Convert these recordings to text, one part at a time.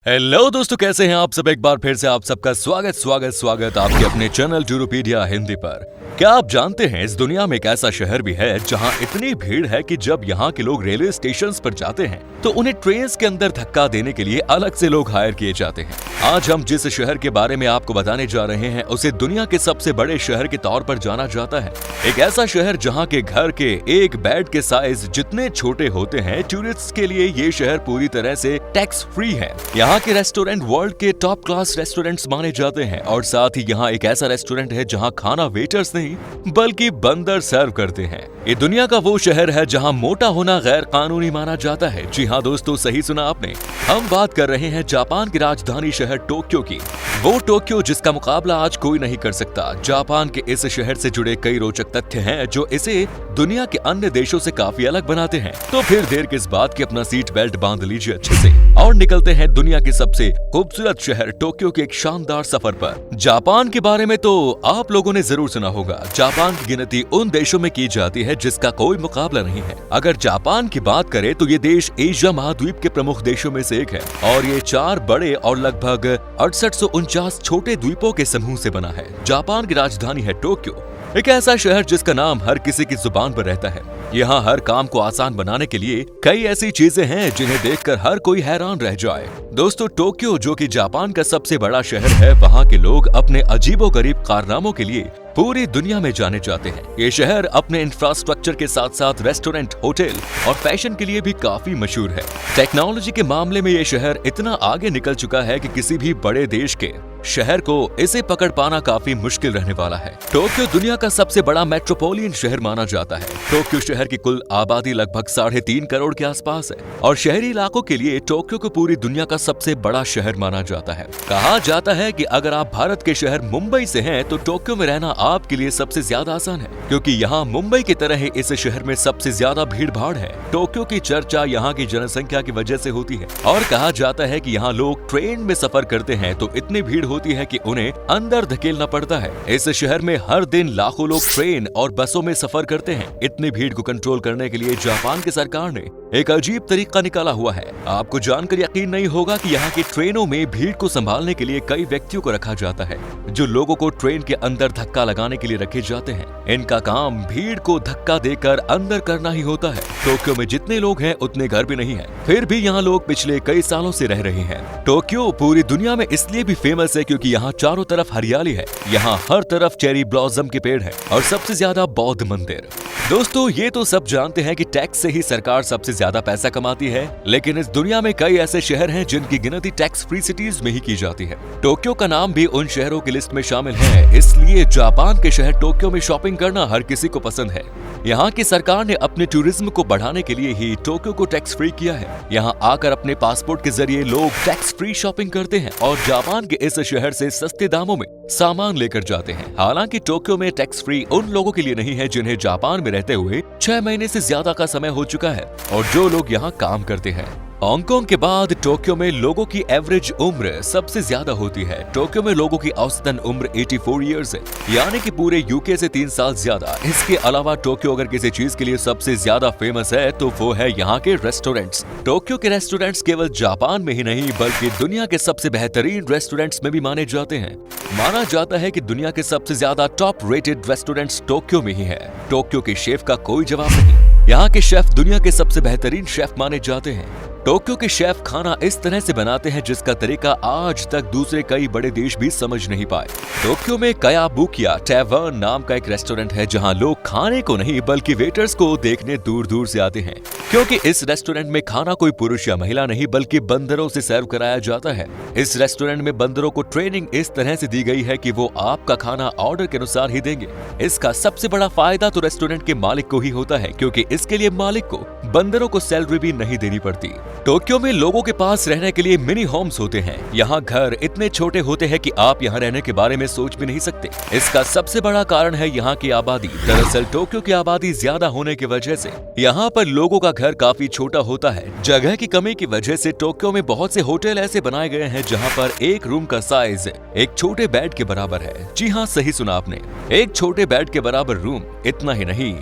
Hello दोस्तों, कैसे हैं आप सब। एक बार फिर से आप सबका स्वागत आपके अपने चैनल टूरोपीडिया हिंदी पर। क्या आप जानते हैं इस दुनिया में एक ऐसा शहर भी है जहां इतनी भीड़ है कि जब यहां के लोग रेलवे स्टेशन पर जाते हैं तो उन्हें ट्रेन के अंदर धक्का देने के लिए अलग से लोग हायर किए जाते हैं। आज हम जिस शहर के बारे में आपको बताने जा रहे हैं उसे दुनिया के सबसे बड़े शहर के तौर पर जाना जाता है। एक ऐसा शहर जहाँ के घर के एक बेड के साइज जितने छोटे होते हैं, टूरिस्ट के लिए ये शहर पूरी तरह से टैक्स फ्री है। यहाँ के रेस्टोरेंट वर्ल्ड के टॉप क्लास रेस्टोरेंट्स माने जाते हैं और साथ ही यहाँ एक ऐसा रेस्टोरेंट है जहाँ खाना वेटर्स नहीं बल्कि बंदर सर्व करते हैं। ये दुनिया का वो शहर है जहाँ मोटा होना गैर कानूनी माना जाता है। जी हाँ दोस्तों, सही सुना आपने। हम बात कर रहे हैं जापान की राजधानी शहर टोक्यो की। वो टोक्यो जिसका मुकाबला आज कोई नहीं कर सकता। जापान के इस शहर से जुड़े कई रोचक तथ्य हैं जो इसे दुनिया के अन्य देशों से काफी अलग बनाते हैं। तो फिर देर किस बात की, अपना सीट बेल्ट बांध लीजिए अच्छे से और निकलते हैं दुनिया के सबसे खूबसूरत शहर टोक्यो के एक शानदार सफर पर। जापान के बारे में तो आप लोगों ने जरूर सुना होगा। जापान की गिनती उन देशों में की जाती है जिसका कोई मुकाबला नहीं है। अगर जापान की बात करें तो ये देश एशिया महाद्वीप के प्रमुख देशों में से एक है और ये 4 बड़े और लगभग 6849 छोटे द्वीपों के समूह से बना है। जापान की राजधानी है टोक्यो, एक ऐसा शहर जिसका नाम हर किसी की जुबान पर रहता है। यहाँ हर काम को आसान बनाने के लिए कई ऐसी चीजें हैं जिन्हें देखकर हर कोई हैरान रह जाए। दोस्तों, टोक्यो जो कि जापान का सबसे बड़ा शहर है, वहाँ के लोग अपने अजीबोगरीब कारनामों के लिए पूरी दुनिया में जाने जाते हैं। ये शहर अपने इंफ्रास्ट्रक्चर के साथ साथ रेस्टोरेंट, होटल और फैशन के लिए भी काफी मशहूर है। टेक्नोलॉजी के मामले में ये शहर इतना आगे निकल चुका है कि किसी भी बड़े देश के शहर को इसे पकड़ पाना काफी मुश्किल रहने वाला है। टोक्यो दुनिया का सबसे बड़ा मेट्रोपोलियन शहर माना जाता है। टोक्यो शहर की कुल आबादी लगभग 3.5 करोड़ के आसपास है और शहरी इलाकों के लिए टोक्यो को पूरी दुनिया का सबसे बड़ा शहर माना जाता है। कहा जाता है कि अगर आप भारत के शहर मुंबई से हैं तो टोक्यो में रहना आपके लिए सबसे ज्यादा आसान है, क्योंकि यहाँ मुंबई की तरह ही इस शहर में सबसे ज्यादा भीड़ भाड़ है। टोक्यो की चर्चा यहाँ की जनसंख्या की वजह से होती है और कहा जाता है कि यहाँ लोग ट्रेन में सफर करते हैं तो इतनी भीड़ होती है कि उन्हें अंदर धकेलना पड़ता है। इस शहर में हर दिन लाखों लोग ट्रेन और बसों में सफर करते हैं। इतनी भीड़ को कंट्रोल करने के लिए जापान की सरकार ने एक अजीब तरीका निकाला हुआ है। आपको जानकर यकीन नहीं होगा कि यहाँ की ट्रेनों में भीड़ को संभालने के लिए कई व्यक्तियों को रखा जाता है जो लोगों को ट्रेन के अंदर धक्का लगाने के लिए रखे जाते हैं। इनका काम भीड़ को धक्का देकर अंदर करना ही होता है। टोक्यो में जितने लोग हैं उतने घर भी नहीं है, फिर भी यहाँ लोग पिछले कई सालों से रह रहे हैं। टोक्यो पूरी दुनिया में इसलिए भी फेमस है क्योंकि यहाँ चारों तरफ हरियाली है। यहाँ हर तरफ चेरी ब्लॉसम के पेड़ है और सबसे ज्यादा बौद्ध मंदिर। दोस्तों, ये तो सब जानते हैं कि टैक्स से ही सरकार सबसे ज्यादा पैसा कमाती है, लेकिन इस दुनिया में कई ऐसे शहर हैं जिनकी गिनती टैक्स फ्री सिटीज में ही की जाती है। टोक्यो का नाम भी उन शहरों की लिस्ट में शामिल है, इसलिए जापान के शहर टोक्यो में शॉपिंग करना हर किसी को पसंद है। यहाँ की सरकार ने अपने टूरिज्म को बढ़ाने के लिए ही टोक्यो को टैक्स फ्री किया है। यहाँ आकर अपने पासपोर्ट के जरिए लोग टैक्स फ्री शॉपिंग करते हैं और जापान के इस शहर से सस्ते दामों में सामान लेकर जाते हैं। हालांकि टोक्यो में टैक्स फ्री उन लोगों के लिए नहीं है जिन्हें जापान में रहते हुए 6 महीने से ज्यादा का समय हो चुका है और जो लोग यहाँ काम करते हैं। हांगकांग के बाद टोक्यो में लोगों की एवरेज उम्र सबसे ज्यादा होती है। टोक्यो में लोगों की औसतन उम्र 84 इयर्स है, यानी कि पूरे यूके से 3 साल ज्यादा। इसके अलावा टोक्यो अगर किसी चीज के लिए सबसे ज्यादा फेमस है तो वो है यहाँ के रेस्टोरेंट्स। टोक्यो के रेस्टोरेंट्स केवल जापान में ही नहीं बल्कि दुनिया के सबसे बेहतरीन रेस्टोरेंट्स में भी माने जाते हैं। माना जाता है कि दुनिया के सबसे ज्यादा टॉप रेटेड रेस्टोरेंट्स टोक्यो में ही है। टोक्यो के शेफ का कोई जवाब नहीं। यहाँ के शेफ दुनिया के सबसे बेहतरीन शेफ माने जाते हैं। टोक्यो के शेफ खाना इस तरह से बनाते हैं जिसका तरीका आज तक दूसरे कई बड़े देश भी समझ नहीं पाए। टोक्यो में कयाबुकिया टैवर्न नाम का एक रेस्टोरेंट है जहां लोग खाने को नहीं बल्कि वेटर्स को देखने दूर दूर से आते हैं, क्योंकि इस रेस्टोरेंट में खाना कोई पुरुष या महिला नहीं बल्कि बंदरों से सर्व कराया जाता है। इस रेस्टोरेंट में बंदरों को ट्रेनिंग इस तरह से दी गई है कि वो आपका खाना ऑर्डर के अनुसार ही देंगे। इसका सबसे बड़ा फायदा तो रेस्टोरेंट के मालिक को ही होता है, क्योंकि इसके लिए मालिक को बंदरों को सैलरी भी नहीं देनी पड़ती। टोक्यो में लोगों के पास रहने के लिए मिनी होम्स होते हैं। यहाँ घर इतने छोटे होते हैं कि आप यहाँ रहने के बारे में सोच भी नहीं सकते। इसका सबसे बड़ा कारण है यहाँ की आबादी। दरअसल टोक्यो की आबादी ज्यादा होने की वजह से यहाँ पर लोगों का घर काफी छोटा होता है। जगह की कमी की वजह से टोक्यो में बहुत से होटल ऐसे बनाए गए हैं जहाँ पर एक रूम का साइज एक छोटे बेड के बराबर है। जी हाँ, सही सुना आपने, एक छोटे बेड के बराबर रूम। इतना ही नहीं,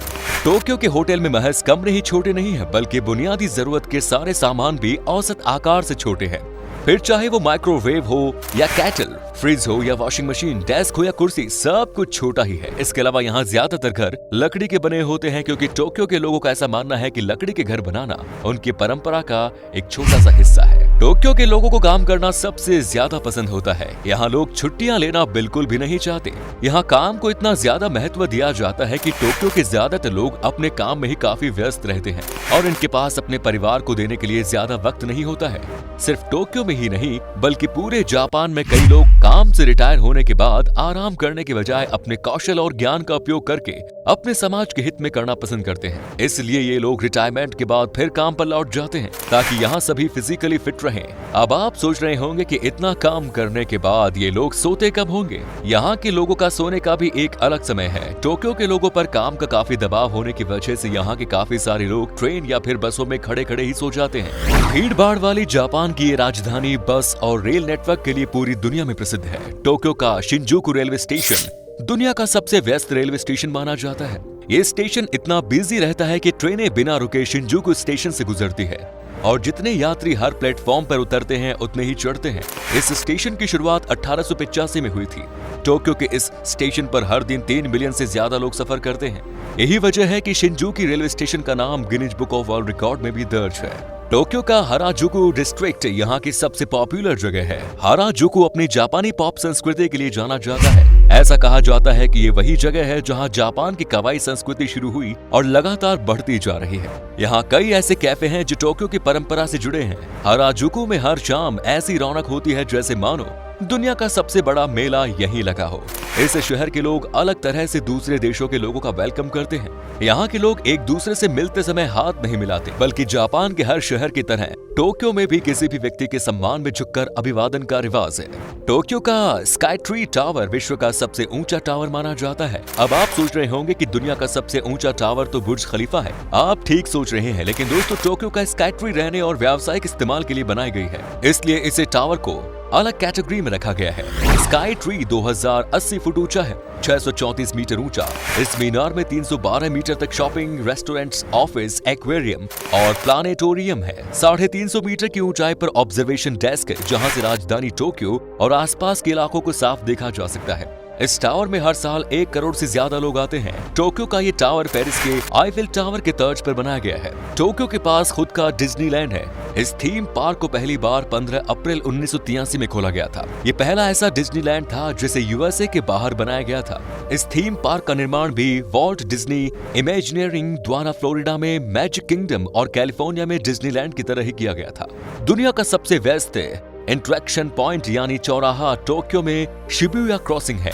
टोक्यो के होटल में महज कमरे ही छोटे नहीं है बल्कि बुनियादी जरूरत के सारे सामान भी औसत आकार से छोटे हैं। फिर चाहे वो माइक्रोवेव हो या कैटल, फ्रिज हो या वॉशिंग मशीन, डेस्क हो या कुर्सी, सब कुछ छोटा ही है। इसके अलावा यहाँ ज्यादातर घर लकड़ी के बने होते हैं, क्योंकि टोक्यो के लोगों का ऐसा मानना है कि लकड़ी के घर बनाना उनकी परंपरा का एक छोटा सा हिस्सा है। टोक्यो के लोगों को काम करना सबसे ज्यादा पसंद होता है। यहाँ लोग छुट्टियां लेना बिल्कुल भी नहीं चाहते। यहाँ काम को इतना ज्यादा महत्व दिया जाता है कि टोक्यो के ज्यादातर लोग अपने काम में ही काफी व्यस्त रहते हैं और इनके पास अपने परिवार को देने के लिए ज्यादा वक्त नहीं होता है। सिर्फ टोक्यो में ही नहीं बल्कि पूरे जापान में कई लोग काम से रिटायर होने के बाद आराम करने के बजाय अपने कौशल और ज्ञान का उपयोग करके अपने समाज के हित में करना पसंद करते हैं। इसलिए ये लोग रिटायरमेंट के बाद फिर काम पर लौट जाते हैं ताकि यहाँ सभी फिजिकली फिट रहें। अब आप सोच रहे होंगे कि इतना काम करने के बाद ये लोग सोते कब होंगे? यहाँ के लोगों का सोने का भी एक अलग समय है। टोक्यो के लोगों पर काम का काफी दबाव होने की वजह से यहाँ के काफी सारे लोग ट्रेन या फिर बसों में खड़े खड़े ही सो जाते हैं। भीड़ भाड़ वाली जापान की ये राजधानी बस और रेल नेटवर्क के लिए पूरी दुनिया में प्रसिद्ध है। टोक्यो का शिंजुकु रेलवे स्टेशन दुनिया का सबसे व्यस्त रेलवे स्टेशन माना जाता है। ये स्टेशन इतना बिजी रहता है कि ट्रेनें बिना रुके शिंजुकु स्टेशन से गुजरती है और जितने यात्री हर प्लेटफॉर्म पर उतरते हैं उतने ही चढ़ते हैं। इस स्टेशन की शुरुआत 1885 में हुई थी। टोक्यो के इस स्टेशन पर हर दिन 3 मिलियन से ज्यादा लोग सफर करते हैं। यही वजह है कि शिंजुकु रेलवे स्टेशन का नाम Guinness book of world record में भी दर्ज है। टोक्यो का हराजुकु डिस्ट्रिक्ट यहाँ की सबसे पॉपुलर जगह है। हराजुकु अपनी जापानी पॉप संस्कृति के लिए जाना जाता है। ऐसा कहा जाता है कि ये वही जगह है जहाँ जापान की कवाई संस्कृति शुरू हुई और लगातार बढ़ती जा रही है। यहाँ कई ऐसे कैफे हैं जो टोक्यो की परंपरा से जुड़े हैं। हराजुकु में हर शाम ऐसी रौनक होती है जैसे मानो दुनिया का सबसे बड़ा मेला यहीं लगा हो। इस शहर के लोग अलग तरह से दूसरे देशों के लोगों का वेलकम करते हैं। यहाँ के लोग एक दूसरे से मिलते समय हाथ नहीं मिलाते, बल्कि जापान के हर शहर की तरह टोक्यो में भी किसी भी व्यक्ति के सम्मान में झुककर अभिवादन का रिवाज है। टोक्यो का स्काई ट्री टावर विश्व का सबसे ऊंचा टावर माना जाता है। अब आप सोच रहे होंगे कि दुनिया का सबसे ऊंचा टावर तो बुर्ज खलीफा है। आप ठीक सोच रहे हैं, लेकिन दोस्तों टोक्यो का स्काई ट्री रहने और व्यावसायिक इस्तेमाल के लिए बनाई गई है, इसलिए इसे टावर को अलग कैटेगरी में रखा गया है। स्काई ट्री 2080 फुट ऊंचा है, 634 मीटर ऊंचा। इस मीनार में 312 मीटर तक शॉपिंग, रेस्टोरेंट्स, ऑफिस, एक्वेरियम और प्लानेटोरियम है। 350 मीटर की ऊंचाई पर ऑब्जर्वेशन डेस्क है, जहां से राजधानी टोक्यो और आसपास के इलाकों को साफ देखा जा सकता है। इस टावर में हर साल 1 करोड़ से ज्यादा लोग आते हैं। टोक्यो का ये टावर पेरिस के आईफिल टावर के तर्ज पर बनाया गया है। टोक्यो के पास खुद का डिज्नीलैंड है। इस थीम पार्क को पहली बार 15 अप्रैल 1983 में खोला गया था। ये पहला ऐसा डिज्नीलैंड था जिसे यूएसए के बाहर बनाया गया था। इस थीम पार्क का निर्माण भी वॉल्ट डिज्नी इमेजिनेरिंग द्वारा फ्लोरिडा में मैजिक किंगडम और कैलिफोर्निया में डिज्नीलैंड की तरह ही किया गया था। दुनिया का सबसे व्यस्त इंटरेक्शन पॉइंट यानी चौराहा टोक्यो में शिबुया क्रॉसिंग है।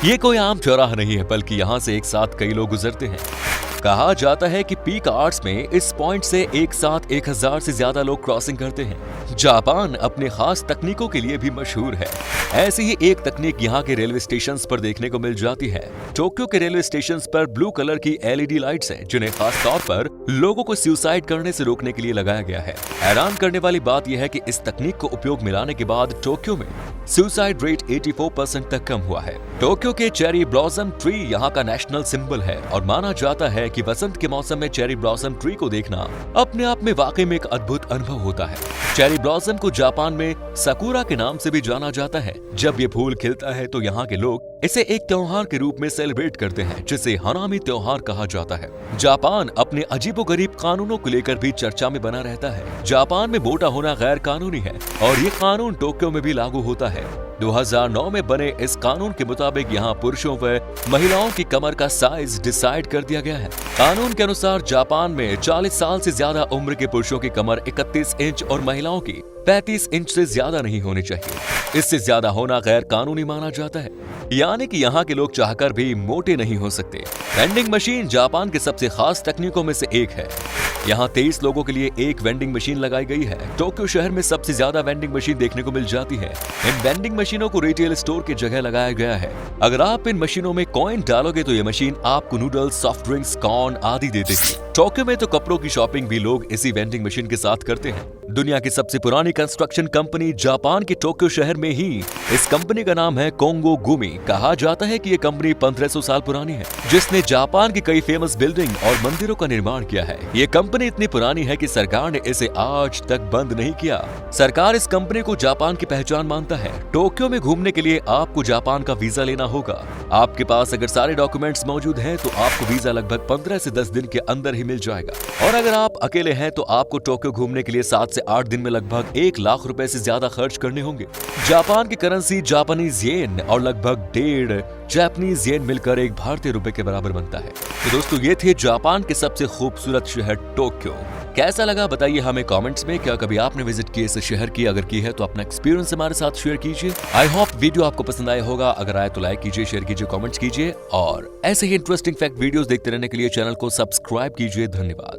ये कोई आम चौराहा नहीं है, बल्कि यहाँ से एक साथ कई लोग गुजरते हैं। कहा जाता है कि पीक आवर्स में इस पॉइंट से एक साथ 1000 से ज्यादा लोग क्रॉसिंग करते हैं। जापान अपने खास तकनीकों के लिए भी मशहूर है। ऐसी ही एक तकनीक यहाँ के रेलवे स्टेशंस पर देखने को मिल जाती है। टोक्यो के रेलवे स्टेशंस पर ब्लू कलर की LED लाइट्स हैं, जिन्हें खास तौर पर लोगों को सुसाइड करने से रोकने के लिए लगाया गया है। हैरान करने वाली बात यह है कि इस तकनीक को उपयोग मिलाने के बाद टोक्यो में सुसाइड रेट 84% तक कम हुआ है। टोक्यो के चेरी ब्लॉसम ट्री यहाँ का नेशनल सिंबल है और माना जाता है कि वसंत के मौसम में चेरी ब्लॉसम ट्री को देखना अपने आप में वाकई में एक अद्भुत अनुभव होता है। चेरी ब्लॉसम को जापान में सकुरा के नाम से भी जाना जाता है। जब ये फूल खिलता है तो यहाँ के लोग इसे एक त्योहार के रूप में सेलिब्रेट करते हैं, जिसे हनामी त्योहार कहा जाता है। जापान अपने अजीबोगरीब कानूनों को लेकर भी चर्चा में बना रहता है। जापान में मोटा होना गैर कानूनी है और ये कानून टोक्यो में भी लागू होता है। 2009 में बने इस कानून के मुताबिक यहाँ पुरुषों व महिलाओं की कमर का साइज डिसाइड कर दिया गया है। कानून के अनुसार जापान में 40 साल से ज्यादा उम्र के पुरुषों की कमर 31 इंच और महिलाओं की 35 इंच से ज्यादा नहीं होनी चाहिए। इससे ज्यादा होना गैर कानूनी माना जाता है, यानी कि यहाँ के लोग चाहकर भी मोटे नहीं हो सकते। वेंडिंग मशीन जापान के सबसे खास तकनीकों में से एक है। यहाँ 23 लोगों के लिए एक वेंडिंग मशीन लगाई गई है। टोक्यो शहर में सबसे ज्यादा वेंडिंग मशीन देखने को मिल जाती है। इन वेंडिंग मशीनों को रिटेल स्टोर की जगह लगाया गया है। अगर आप इन मशीनों में कॉइन डालोगे तो ये मशीन आपको नूडल्स, सॉफ्ट ड्रिंक्स, कॉर्न आदि दे देगी। टोक्यो में तो कपड़ों की शॉपिंग भी लोग इसी वेंडिंग मशीन के साथ करते हैं। दुनिया की सबसे पुरानी कंस्ट्रक्शन कंपनी जापान के टोक्यो शहर में ही इस कंपनी का नाम है कोंगो गुमी। कहा जाता है कि ये कंपनी 1500 साल पुरानी है, जिसने जापान की कई फेमस बिल्डिंग और मंदिरों का निर्माण किया है। ये कंपनी इतनी पुरानी है कि सरकार ने इसे आज तक बंद नहीं किया। सरकार इस कंपनी को जापान की पहचान मानता है। टोक्यो में घूमने के लिए आपको जापान का वीजा लेना होगा। आपके पास अगर सारे डॉक्यूमेंट्स मौजूद हैं तो आपको वीजा लगभग 15 से 10 दिन के अंदर ही मिल जाएगा। और अगर आप अकेले हैं तो आपको टोक्यो घूमने के लिए 7 से 8 दिन में लगभग 1 लाख रुपए से ज्यादा खर्च करने होंगे। जापान की करेंसी जापानीज येन और लगभग 1.5 जापानीज येन मिलकर एक भारतीय रुपए के बराबर बनता है। तो दोस्तों ये थे जापान के सबसे खूबसूरत शहर टोक्यो। कैसा लगा बताइए हमें कमेंट्स में। क्या कभी आपने विजिट किया इस शहर की? अगर की है तो अपना एक्सपीरियंस हमारे साथ शेयर कीजिए। आई होप वीडियो आपको पसंद आया होगा। अगर आए तो लाइक कीजिए, शेयर कीजिए, कमेंट्स कीजिए और ऐसे ही इंटरेस्टिंग फैक्ट वीडियोस देखते रहने के लिए चैनल को सब्सक्राइब कीजिए। धन्यवाद।